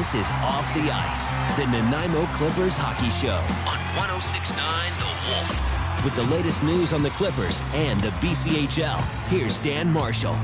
This is Off the Ice, the Nanaimo Clippers hockey show on 106.9 The Wolf. With the latest news on the Clippers and the BCHL, here's Dan Marshall.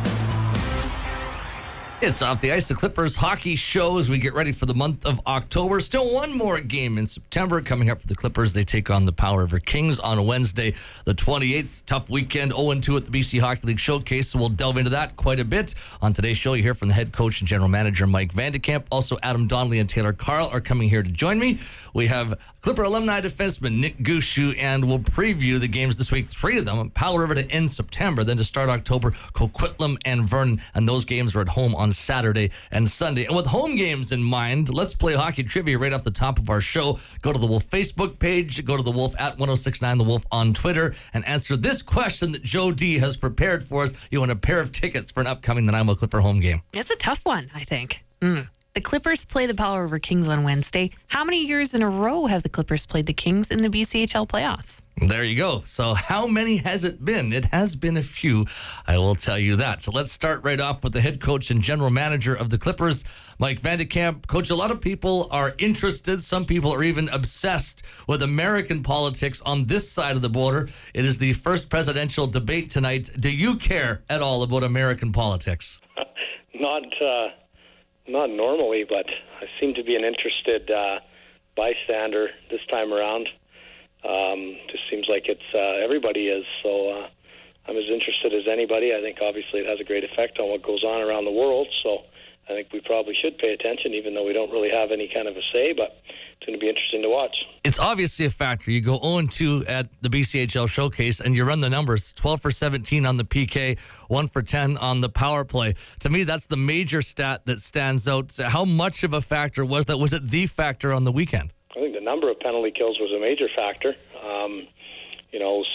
It's Off the Ice, the Clippers hockey show as we get ready for the month of October. Still one more game in September coming up for the Clippers. They take on the Powell River Kings on Wednesday, the 28th. Tough weekend, 0-2 at the BC Hockey League Showcase, so we'll delve into that quite a bit. On today's show, you hear from the head coach and general manager, Mike Vandekamp. Also, Adam Donnelly and Taylor Karel are coming here to join me. We have Clipper alumni defenseman Nick Gushue, and we'll preview the games this week. 3 of them, Powell River to end September. Then to start October, Coquitlam and Vernon, and those games are at home on Saturday and Sunday. And with home games in mind, let's play hockey trivia right off the top of our show. Go to the Wolf Facebook page, go to the Wolf at 1069 The Wolf on Twitter, and answer this question that Joe D has prepared for us. You win a pair of tickets for an upcoming Nanaimo Clipper home game. It's a tough one, I think. The Clippers play the Powell River Kings on Wednesday. How many years in a row have the Clippers played the Kings in the BCHL playoffs? There you go. So how many has it been? It has been a few, I will tell you that. So let's start right off with the head coach and general manager of the Clippers, Mike Vandekamp. Coach, a lot of people are interested. Some people are even obsessed with American politics on this side of the border. It is the first presidential debate tonight. Do you care at all about American politics? Not normally, but I seem to be an interested bystander this time around. Just seems like it's everybody is, so I'm as interested as anybody. I think obviously it has a great effect on what goes on around the world, so I think we probably should pay attention, even though we don't really have any kind of a say, but it's going to be interesting to watch. It's obviously a factor. You go 0-2 at the BCHL Showcase, and you run the numbers, 12 for 17 on the PK, 1 for 10 on the power play. To me, that's the major stat that stands out. How much of a factor was that? Was it the factor on the weekend? I think the number of penalty kills was a major factor.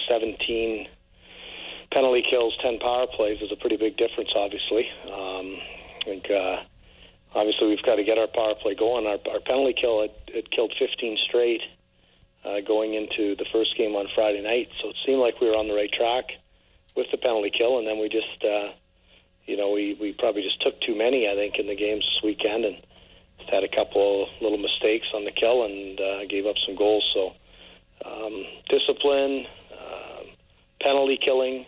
17 penalty kills, 10 power plays is a pretty big difference, obviously. I think obviously we've got to get our power play going. Our penalty kill, it killed 15 straight going into the first game on Friday night. So it seemed like we were on the right track with the penalty kill, and then we just, we probably just took too many, I think, in the games this weekend, and just had a couple little mistakes on the kill and gave up some goals. So discipline, penalty killing,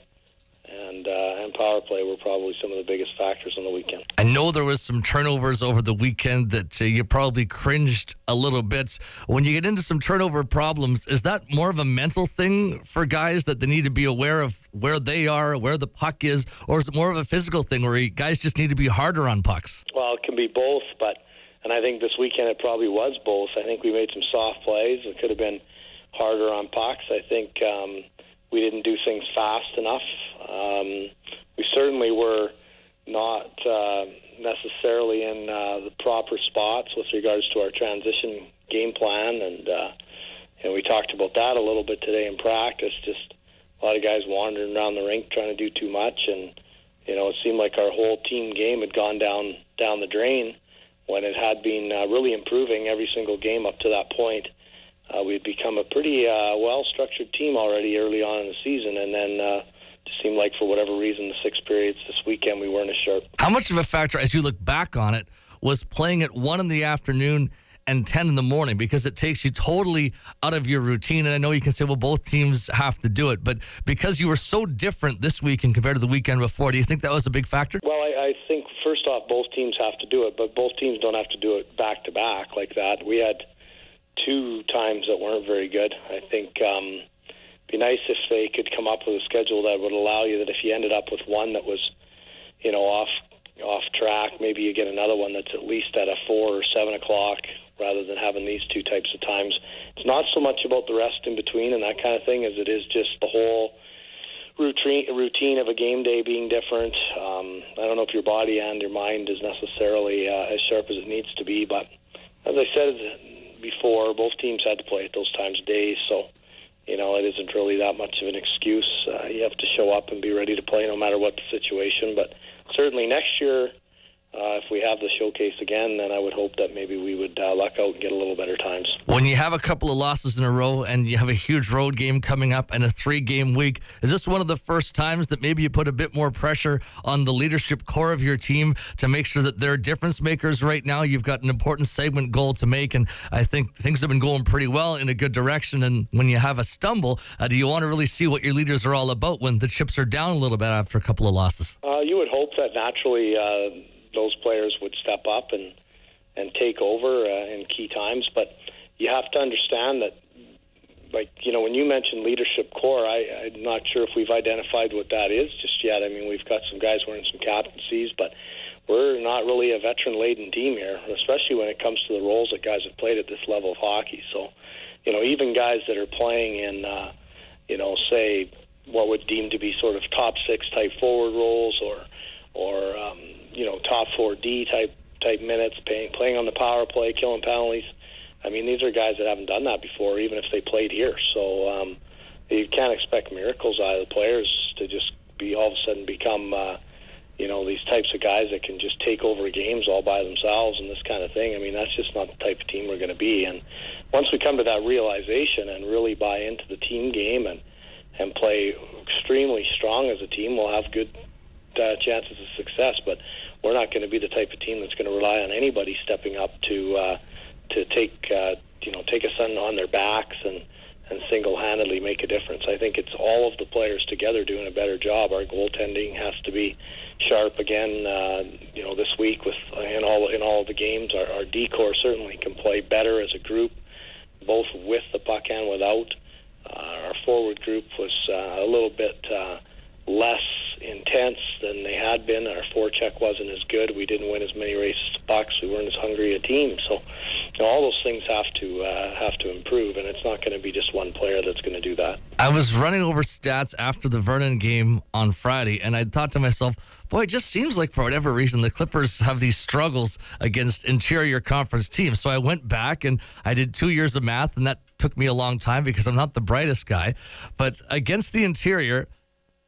and power play were probably some of the biggest factors on the weekend. I know there was some turnovers over the weekend that you probably cringed a little bit. When you get into some turnover problems, is that more of a mental thing for guys that they need to be aware of where they are, where the puck is, or is it more of a physical thing where guys just need to be harder on pucks? Well, it can be both, and I think this weekend it probably was both. I think we made some soft plays. It could have been harder on pucks. I think we didn't do things fast enough. We certainly were not necessarily in the proper spots with regards to our transition game plan, and we talked about that a little bit today in practice. Just a lot of guys wandering around the rink trying to do too much, and it seemed like our whole team game had gone down the drain when it had been really improving every single game up to that point. We'd become a pretty well-structured team already early on in the season, and then it seemed like for whatever reason the 6 periods this weekend we weren't as sharp. How much of a factor, as you look back on it, was playing at 1 in the afternoon and 10 in the morning, because it takes you totally out of your routine? And I know you can say, well, both teams have to do it, but because you were so different this weekend compared to the weekend before, do you think that was a big factor? Well, I think first off, both teams have to do it, but both teams don't have to do it back-to-back like that. We had 2 times that weren't very good. I think it'd be nice if they could come up with a schedule that would allow you that if you ended up with one that was, off track, maybe you get another one that's at least at a 4 or 7 o'clock rather than having these 2 types of times. It's not so much about the rest in between and that kind of thing as it is just the whole routine of a game day being different. I don't know if your body and your mind is necessarily as sharp as it needs to be, but as I said before, both teams had to play at those times of days, so it isn't really that much of an excuse. You have to show up and be ready to play no matter what the situation, but certainly next year if we have the showcase again, then I would hope that maybe we would luck out and get a little better times. When you have a couple of losses in a row and you have a huge road game coming up and a 3-game week, is this one of the first times that maybe you put a bit more pressure on the leadership core of your team to make sure that they're difference makers right now? You've got an important segment goal to make, and I think things have been going pretty well in a good direction. And when you have a stumble, do you want to really see what your leaders are all about when the chips are down a little bit after a couple of losses? You would hope that naturally those players would step up and take over in key times. But you have to understand that, like, when you mentioned leadership core, I'm not sure if we've identified what that is just yet. I mean, we've got some guys wearing some captaincies, but we're not really a veteran-laden team here, especially when it comes to the roles that guys have played at this level of hockey. So, even guys that are playing in, say, what would deem to be sort of top 6 type forward roles or top 4D type minutes, playing on the power play, killing penalties. I mean, these are guys that haven't done that before, even if they played here. So you can't expect miracles out of the players to just be all of a sudden become, these types of guys that can just take over games all by themselves and this kind of thing. I mean, that's just not the type of team we're going to be. And once we come to that realization and really buy into the team game and play extremely strong as a team, we'll have good chances of success. But we're not going to be the type of team that's going to rely on anybody stepping up to take us on their backs and single-handedly make a difference. I think it's all of the players together doing a better job. Our goaltending has to be sharp again. This week in all of the games, our D-core certainly can play better as a group, both with the puck and without. Our forward group was a little bit less intense than they had been. Our forecheck wasn't as good. We didn't win as many races to pucks. We weren't as hungry a team. So all those things have to improve, and it's not going to be just one player that's going to do that. I was running over stats after the Vernon game on Friday, and I thought to myself, boy, it just seems like for whatever reason the Clippers have these struggles against interior conference teams. So I went back and I did 2 years of math, and that took me a long time because I'm not the brightest guy. But against the interior,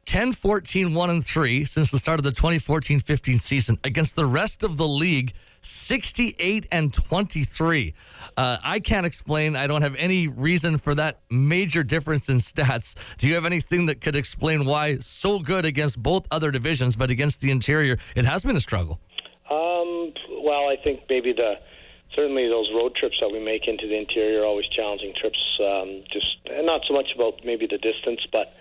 10-14-1-3 since the start of the 2014-15 season. Against the rest of the league, 68-23. I can't explain. I don't have any reason for that major difference in stats. Do you have anything that could explain why so good against both other divisions, but against the interior, it has been a struggle? Well, I think maybe certainly those road trips that we make into the interior are always challenging trips. Just not so much about maybe the distance, but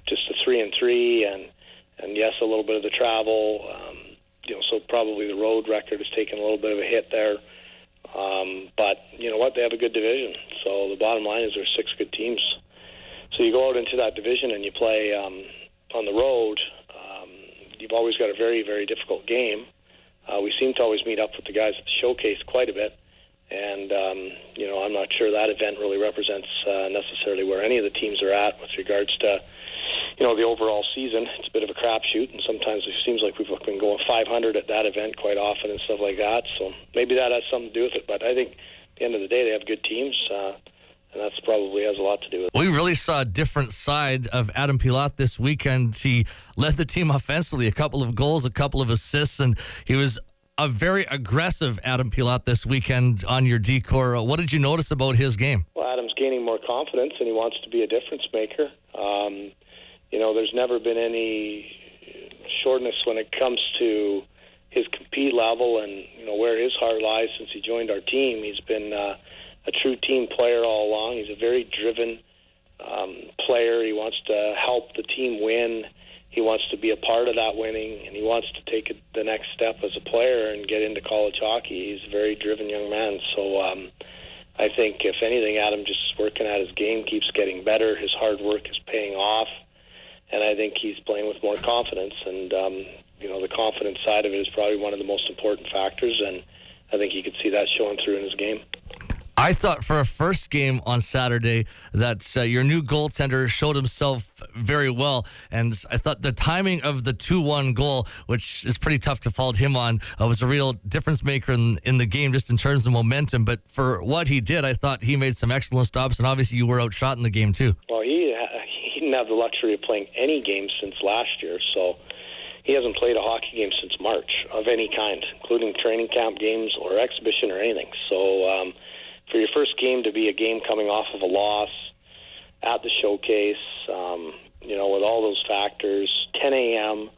just the 3-3 and yes, a little bit of the travel. So probably the road record has taken a little bit of a hit there. But you know what? They have a good division. So the bottom line is there's 6 good teams. So you go out into that division and you play on the road. You've always got a very, very difficult game. We seem to always meet up with the guys at the showcase quite a bit. And, I'm not sure that event really represents necessarily where any of the teams are at with regards to, the overall season. It's a bit of a crapshoot, and sometimes it seems like we've been going 500 at that event quite often and stuff like that. So maybe that has something to do with it. But I think at the end of the day, they have good teams, and that's probably has a lot to do with it. We really saw a different side of Adam Pilat this weekend. He led the team offensively, a couple of goals, a couple of assists, and he was a very aggressive Adam Pilat this weekend on your D-core. What did you notice about his game? Well, Adam's gaining more confidence, and he wants to be a difference maker. There's never been any shortness when it comes to his compete level and, where his heart lies since he joined our team. He's been a true team player all along. He's a very driven player. He wants to help the team win. He wants to be a part of that winning, and he wants to take the next step as a player and get into college hockey. He's a very driven young man. So I think, if anything, Adam just is working at his game, keeps getting better. His hard work is paying off, and I think he's playing with more confidence. And, the confidence side of it is probably one of the most important factors, and I think you could see that showing through in his game. I thought for a first game on Saturday that your new goaltender showed himself very well, and I thought the timing of the 2-1 goal, which is pretty tough to fault him on, was a real difference maker in the game just in terms of momentum. But for what he did, I thought he made some excellent stops, and obviously you were outshot in the game too. Well, he didn't have the luxury of playing any games since last year, so he hasn't played a hockey game since March of any kind, including training camp games or exhibition or anything. So for your first game to be a game coming off of a loss at the showcase, with all those factors, 10 a.m.,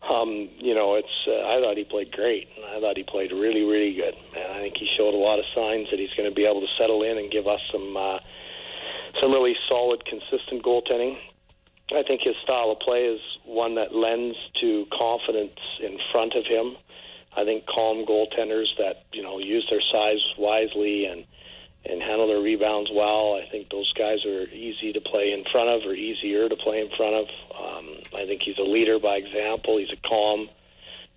I thought he played great. I thought he played really, really good. And I think he showed a lot of signs that he's going to be able to settle in and give us some really solid, consistent goaltending. I think his style of play is one that lends to confidence in front of him. I think calm goaltenders that, use their size wisely and handle their rebounds well, I think those guys are easy to play in front of or easier to play in front of. I think he's a leader by example. He's a calm,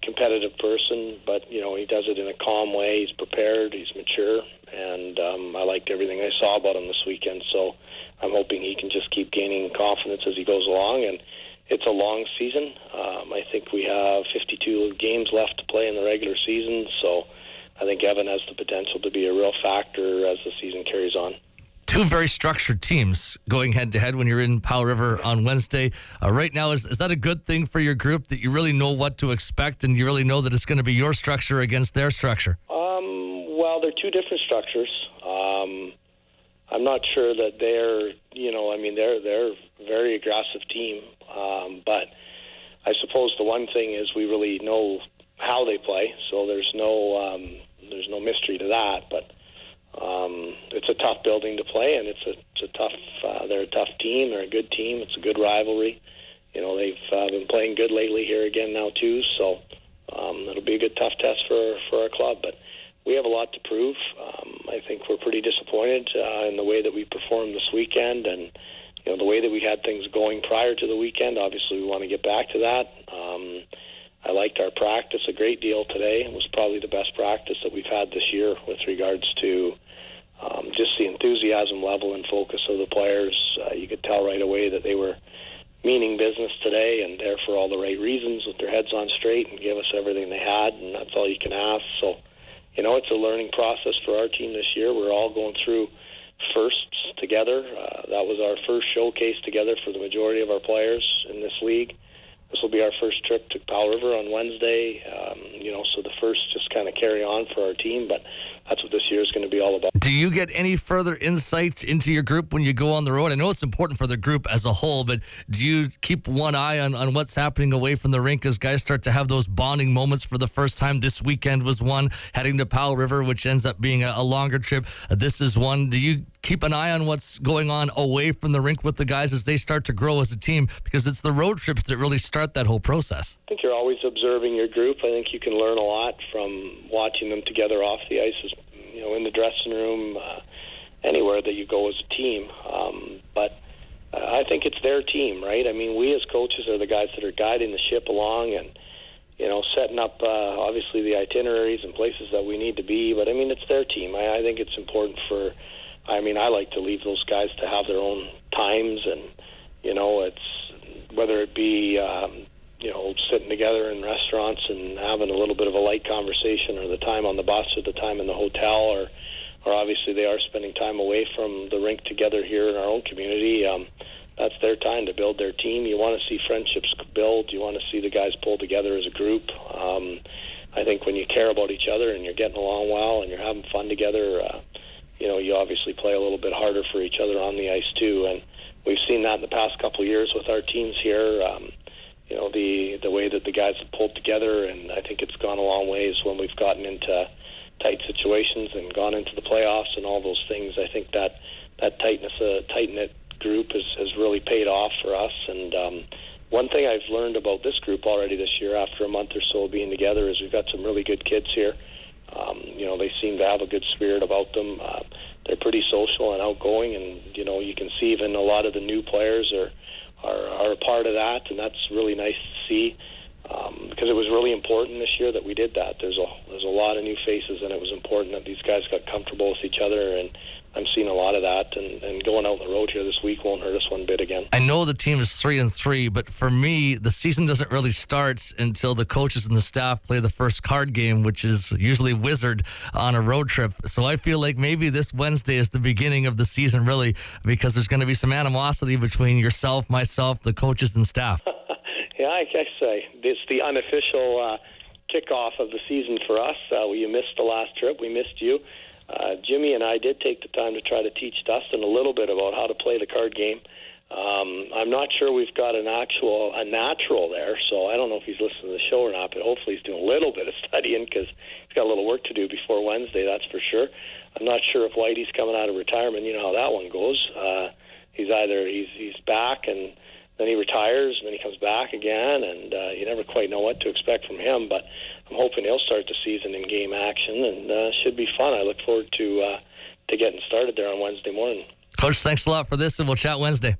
competitive person, but, he does it in a calm way. He's prepared. He's mature. And I liked everything I saw about him this weekend. So I'm hoping he can just keep gaining confidence as he goes along. And it's a long season. I think we have 52 games left to play in the regular season. So I think Evan has the potential to be a real factor as the season carries on. Two very structured teams going head-to-head when you're in Powell River on Wednesday. Right now, is that a good thing for your group, that you really know what to expect and you really know that it's going to be your structure against their structure? Well, they're two different structures. I'm not sure that they're a very aggressive team. But I suppose the one thing is we really know how they play, so there's no mystery to that. But it's a tough building to play, and they're a tough team. They're a good team. It's a good rivalry. They've been playing good lately here again now too. So it'll be a good tough test for our club. But we have a lot to prove. I think we're pretty disappointed in the way that we performed this weekend, and the way that we had things going prior to the weekend. Obviously, we want to get back to that. I liked our practice a great deal today. It was probably the best practice that we've had this year with regards to just the enthusiasm level and focus of the players. You could tell right away that they were meaning business today and there for all the right reasons, with their heads on straight, and gave us everything they had, and that's all you can ask. So, it's a learning process for our team this year. We're all going through firsts together. That was our first showcase together for the majority of our players in this league. This will be our first trip to Powell River on Wednesday, so the first just kind of carry on for our team, but that's what this year is going to be all about. Do you get any further insight into your group when you go on the road? I know it's important for the group as a whole, but do you keep one eye on what's happening away from the rink as guys start to have those bonding moments for the first time? This weekend was one, heading to Powell River, which ends up being a longer trip. This is one. Do you keep an eye on what's going on away from the rink with the guys as they start to grow as a team? Because it's the road trips that really start that whole process. I think you're always observing your group. I think you can learn a lot from watching them together off the ice, in the dressing room, anywhere that you go as a team. But I think it's their team, right? I mean, we as coaches are the guys that are guiding the ship along and, setting up, obviously, the itineraries and places that we need to be. But, it's their team. I think it's important I like to leave those guys to have their own times, and, it's whether it be, sitting together in restaurants and having a little bit of a light conversation, or the time on the bus, or the time in the hotel, or obviously they are spending time away from the rink together here in our own community. That's their time to build their team. You want to see friendships build. You want to see the guys pull together as a group. I think when you care about each other and you're getting along well and you're having fun together, you obviously play a little bit harder for each other on the ice too. And we've seen that in the past couple of years with our teams here. The way that the guys have pulled together, and I think it's gone a long ways when we've gotten into tight situations and gone into the playoffs and all those things. I think that tightness, tight-knit group has really paid off for us. And one thing I've learned about this group already this year, after a month or so of being together, is we've got some really good kids here. They seem to have a good spirit about them. They're pretty social and outgoing, and you can see even a lot of the new players are a part of that, and that's really nice to see, because it was really important this year that we did that. There's a lot of new faces, and it was important that these guys got comfortable with each other, and I'm seeing a lot of that, and going out on the road here this week won't hurt us one bit again. I know the team is 3-3, but for me, the season doesn't really start until the coaches and the staff play the first card game, which is usually Wizard on a road trip. So I feel like maybe this Wednesday is the beginning of the season, really, because there's going to be some animosity between yourself, myself, the coaches, and staff. Yeah, I I say it's the unofficial kickoff of the season for us. You missed the last trip. We missed you. Jimmy and I did take the time to try to teach Dustin a little bit about how to play the card game. I'm not sure we've got a natural there, so I don't know if he's listening to the show or not, but hopefully he's doing a little bit of studying because he's got a little work to do before Wednesday, that's for sure. I'm not sure if Whitey's coming out of retirement. You know how that one goes. He's back and then he retires and then he comes back again, and you never quite know what to expect from him, but I'm hoping he'll start the season in game action, and should be fun. I look forward to getting started there on Wednesday morning. Coach, thanks a lot for this, and we'll chat Wednesday.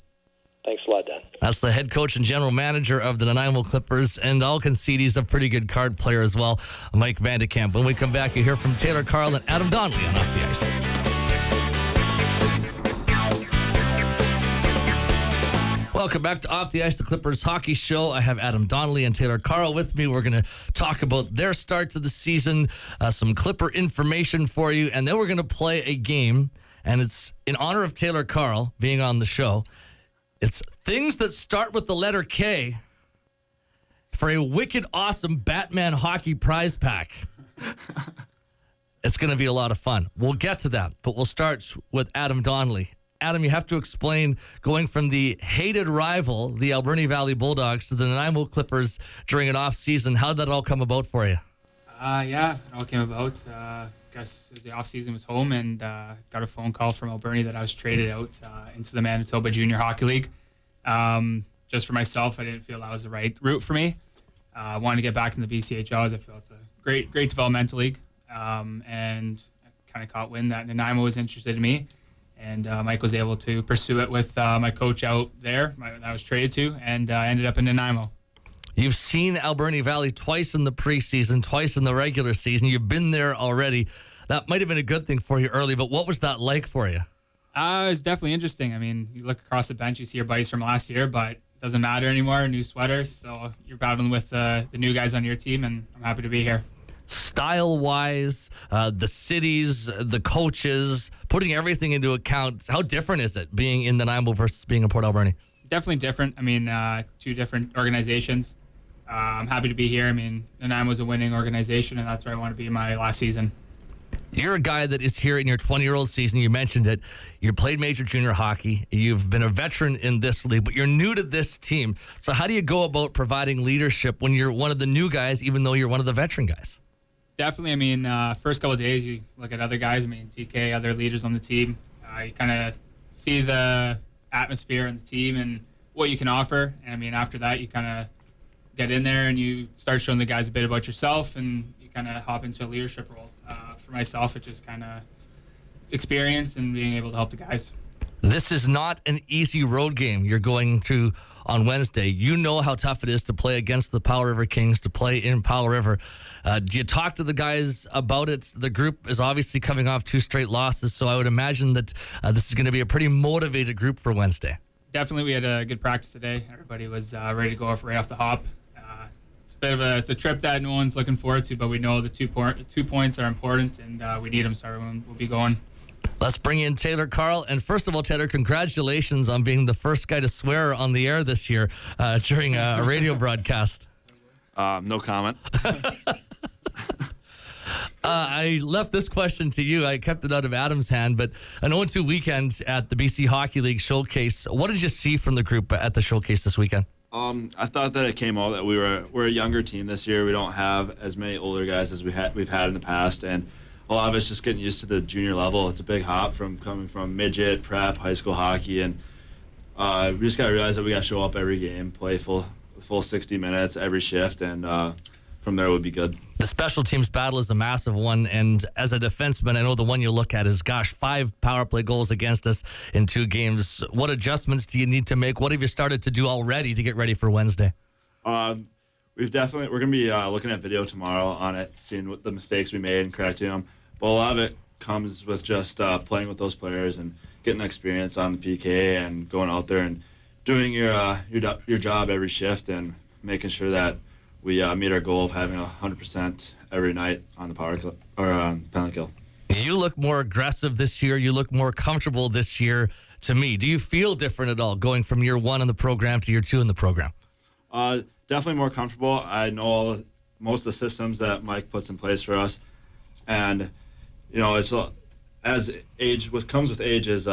Thanks a lot, Dan. That's the head coach and general manager of the Nanaimo Clippers, and I'll concede he's a pretty good card player as well, Mike Vandekamp. When we come back, you hear from Taylor, Karel, and Adam Donnelly on Off the Ice. Welcome back to Off the Ice, the Clippers hockey show. I have Adam Donnelly and Taylor Karel with me. We're going to talk about their start to the season, some Clipper information for you, and then we're going to play a game, and it's in honor of Taylor Karel being on the show. It's things that start with the letter K for a wicked awesome Batman hockey prize pack. It's going to be a lot of fun. We'll get to that, but we'll start with Adam Donnelly. Adam, you have to explain going from the hated rival, the Alberni Valley Bulldogs, to the Nanaimo Clippers during an off-season. How did that all come about for you? Yeah, it all came about. I guess as the off-season was home and got a phone call from Alberni that I was traded out into the Manitoba Junior Hockey League. Just for myself, I didn't feel that was the right route for me. I wanted to get back into the BCHL as I feel it's a great developmental league. And I kind of caught wind that Nanaimo was interested in me. And Mike was able to pursue it with my coach out there that I was traded to, and I ended up in Nanaimo. You've seen Alberni Valley twice in the preseason, twice in the regular season. You've been there already. That might have been a good thing for you early, but what was that like for you? It was definitely interesting. I mean, you look across the bench, you see your buddies from last year, but it doesn't matter anymore. New sweaters, so you're battling with the new guys on your team, and I'm happy to be here. Style-wise, the cities, the coaches, putting everything into account, how different is it being in Nanaimo versus being in Port Alberni? Definitely different. I mean, two different organizations. I'm happy to be here. I mean, Nanaimo's a winning organization, and that's where I want to be my last season. You're a guy that is here in your 20-year-old season. You mentioned it. You played major junior hockey. You've been a veteran in this league, but you're new to this team. So how do you go about providing leadership when you're one of the new guys, even though you're one of the veteran guys? Definitely. I mean, first couple of days, you look at other guys. I mean, TK, other leaders on the team. You kind of see the atmosphere in the team and what you can offer. And I mean, after that, you kind of get in there and you start showing the guys a bit about yourself, and you kind of hop into a leadership role. For myself, it's just kind of experience and being able to help the guys. This is not an easy road game you're going to on Wednesday. You know how tough it is to play against the Powell River Kings, to play in Powell River. Do you talk to the guys about it? The group is obviously coming off 2 straight losses, so I would imagine that this is going to be a pretty motivated group for Wednesday. Definitely, we had a good practice today. Everybody was ready to go right off the hop. It's a trip that no one's looking forward to, but we know the 2 points are important, and we need them, so everyone will be going. Let's bring in Taylor Karel. And first of all, Taylor, congratulations on being the first guy to swear on the air this year during a radio broadcast. No comment. I left this question to you. I kept it out of Adam's hand, but an 0-2 weekend at the BC Hockey League Showcase. What did you see from the group at the showcase this weekend? I thought that it came out that we're a younger team this year. We don't have as many older guys as we've had in the past, and a lot of us just getting used to the junior level. It's a big hop from coming from midget, prep, high school hockey, and we just got to realize that we got to show up every game, play full 60 minutes every shift, and from there it would be good. The special teams battle is a massive one, and as a defenseman, I know the one you look at is, 5 power play goals against us in 2 games. What adjustments do you need to make? What have you started to do already to get ready for Wednesday? We're going to be looking at video tomorrow on it, seeing what the mistakes we made and correcting them. But a lot of it comes with just playing with those players and getting experience on the PK and going out there and doing your job every shift and making sure that we meet our goal of having 100% every night on the power kill, or penalty kill. You look more aggressive this year. You look more comfortable this year to me. Do you feel different at all going from year 1 in the program to year 2 in the program? definitely more comfortable. I know most of the systems that Mike puts in place for us, and it's as age comes with age is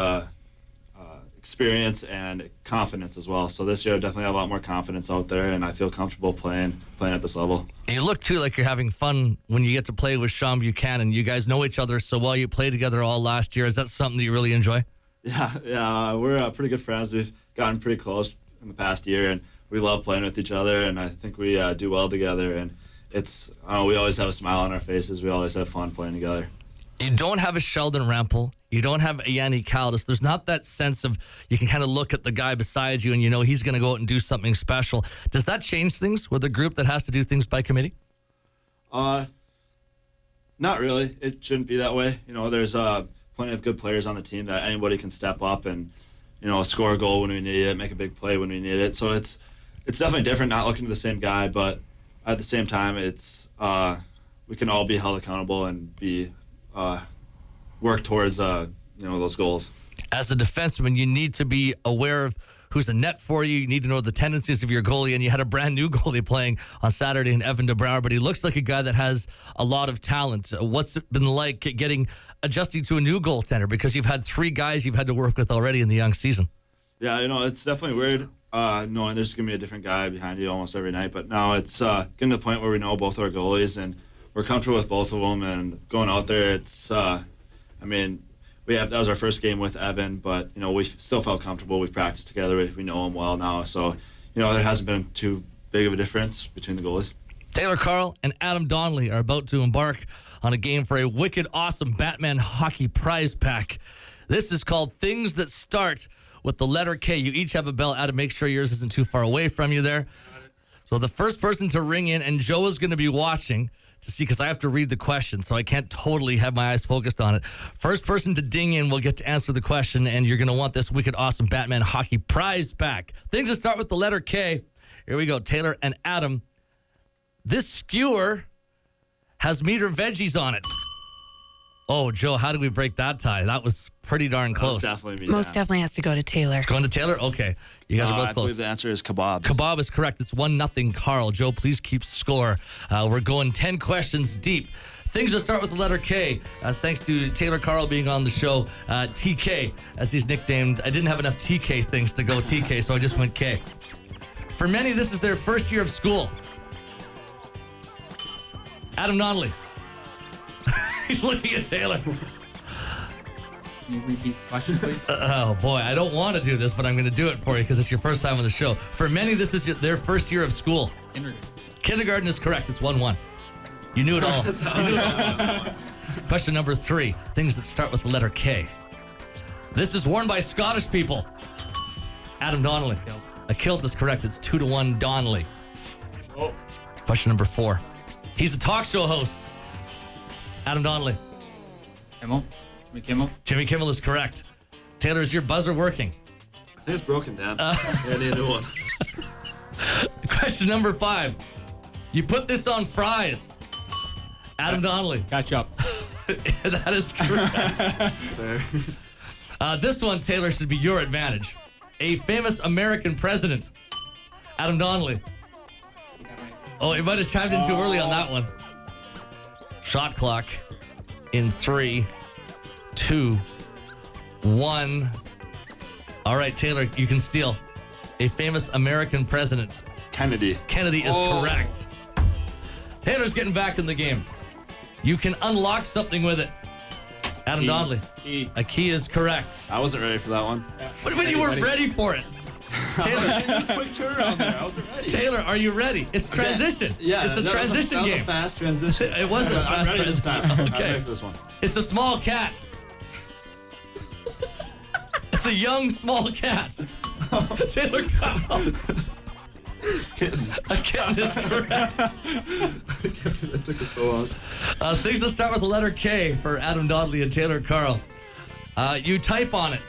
experience and confidence as well. So this year I definitely have a lot more confidence out there, and I feel comfortable playing at this level. You look too like you're having fun when you get to play with Sean Buchanan. You guys know each other so well. You played together all last year. Is that something that you really enjoy? Yeah, we're pretty good friends. We've gotten pretty close in the past year, and we love playing with each other, and I think we do well together. And we always have a smile on our faces. We always have fun playing together. You don't have a Sheldon Rampel. You don't have a Yanni Caldas. There's not that sense of you can kind of look at the guy beside you and he's going to go out and do something special. Does that change things with a group that has to do things by committee? Not really. It shouldn't be that way. There's plenty of good players on the team that anybody can step up and, score a goal when we need it, make a big play when we need it. So it's definitely different, not looking to the same guy, but at the same time, it's we can all be held accountable and be work towards those goals. As a defenseman, you need to be aware of who's a net for you. You need to know the tendencies of your goalie, and you had a brand new goalie playing on Saturday in Evan DeBrouwer, but he looks like a guy that has a lot of talent. What's it been like adjusting to a new goaltender, because you've had 3 guys you've had to work with already in the young season? Yeah, it's definitely weird knowing there's going to be a different guy behind you almost every night, but now it's getting to the point where we know both our goalies, and we're comfortable with both of them, and going out there, it's that was our first game with Evan, but we still felt comfortable. We've practiced together. We know him well now, so there hasn't been too big of a difference between the goalies. Taylor Karel and Adam Donnelly are about to embark on a game for a wicked awesome Batman hockey prize pack. This is called Things That Start with the letter K. You each have a bell. Adam, make sure yours isn't too far away from you there. So the first person to ring in, and Joe is going to be watching to see, because I have to read the question, so I can't totally have my eyes focused on it. First person to ding in will get to answer the question, and you're going to want this wicked awesome Batman hockey prize pack. Things that start with the letter K. Here we go, Taylor and Adam. This skewer has meat or veggies on it. Oh, Joe, how did we break that tie? That was pretty darn close. Most definitely has to go to Taylor. It's going to Taylor? Okay. You guys are both I close. believe the answer is kebabs. Kebab is correct. It's 1-0 Karel. Joe, please keep score. We're going 10 questions deep. Things that start with the letter K. Thanks to Taylor Karel being on the show. TK, as he's nicknamed. I didn't have enough TK things to go TK, so I just went K. For many, this is their first year of school. Adam Donnelly. He's looking at Taylor. Can you repeat the question, please? Oh, boy. I don't want to do this, but I'm going to do it for you because it's your first time on the show. For many, this is their first year of school. Kindergarten is correct. It's 1-1. You knew it all. Question number 3. Things that start with the letter K. This is worn by Scottish people. Adam Donnelly. A kilt is correct. It's 2-1 Donnelly. Oh. Question number 4. He's a talk show host. Adam Donnelly. Jimmy Kimmel. Jimmy Kimmel is correct. Taylor, is your buzzer working? I think it's broken, Dan. I need a new one. Question number 5. You put this on fries. Adam Donnelly. Catch up. That is correct. Fair. This one, Taylor, should be your advantage. A famous American president. Adam Donnelly. Oh, you might have chimed in too early on that one. Shot clock in 3, 2, 1. All right, Taylor, you can steal. A famous American president. Kennedy. Kennedy is correct. Taylor's getting back in the game. You can unlock something with it. Adam Donnelly. A key is correct. I wasn't ready for that one. What do you mean you weren't ready for it? Taylor. Quick turnaround there. I wasn't ready. Taylor, are you ready? It's transition. Yeah, it's a transition that was game. a fast transition. It was a fast I'm ready this time. transition. I'm Okay. ready for this one. It's a small cat. It's a young small cat. Taylor Kyle. Kitten. A kitten is correct. It took us so long. Things that start with the letter K for Adam Donnelly and Taylor Karel. You type on it.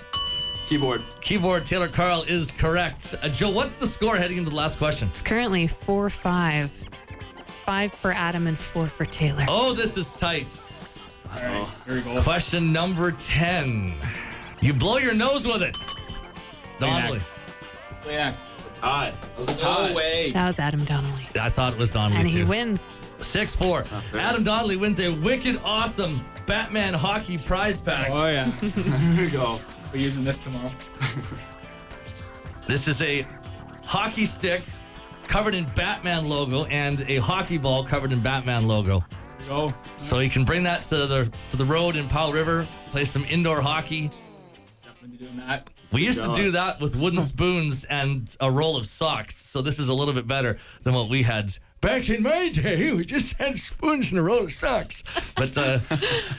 Keyboard, Taylor Karel is correct. Joe, what's the score heading into the last question? It's currently 4-5. 5 for Adam and 4 for Taylor. Oh, this is tight. All right, here we go. Question number 10. You blow your nose with it. Donnelly. Play X. Tie. That was a tie. No way. That was Adam Donnelly. I thought it was Donnelly, And he too. wins. 6-4. Adam Donnelly wins a wicked awesome Batman hockey prize pack. Oh, yeah. Here we go. We're using this tomorrow. This is a hockey stick covered in Batman logo and a hockey ball covered in Batman logo. Go. So you can bring that to the road in Powell River, play some indoor hockey. Definitely be doing that. We used to do Jealous. that with wooden spoons and a roll of socks. So this is a little bit better than what we had. Back in my day, we just had spoons and a roll of socks. But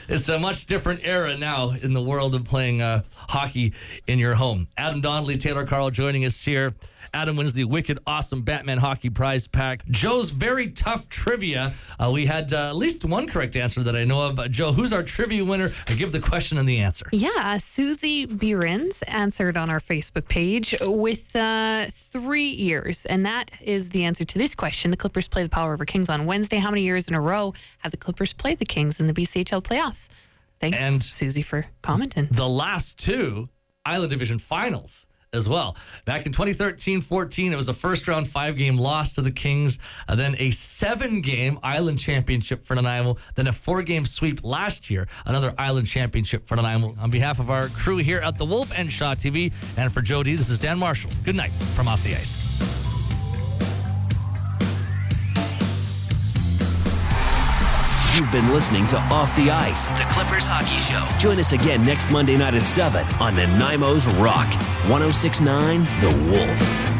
it's a much different era now in the world of playing hockey in your home. Adam Donnelly, Taylor Karel joining us here. Adam wins the wicked awesome Batman hockey prize pack. Joe's very tough trivia. We had at least one correct answer that I know of. Joe, who's our trivia winner? I give the question and the answer. Yeah, Susie Behrens answered on our Facebook page with 3 years. And that is the answer to this question. The Clippers play the Powell River Kings on Wednesday. How many years in a row have the Clippers played the Kings in the BCHL playoffs? Thanks, And Susie, for commenting. The last two Island Division finals as well. Back in 2013-14, it was a first-round 5-game loss to the Kings, then a 7-game Island Championship for Nanaimo, then a 4-game sweep last year, another Island Championship for Nanaimo. On behalf of our crew here at The Wolf and Shaw TV, and for Joe D, this is Dan Marshall. Good night from Off the Ice. You've been listening to Off the Ice, the Clippers Hockey Show. Join us again next Monday night at 7 on Nanaimo's Rock. 106.9 The Wolf.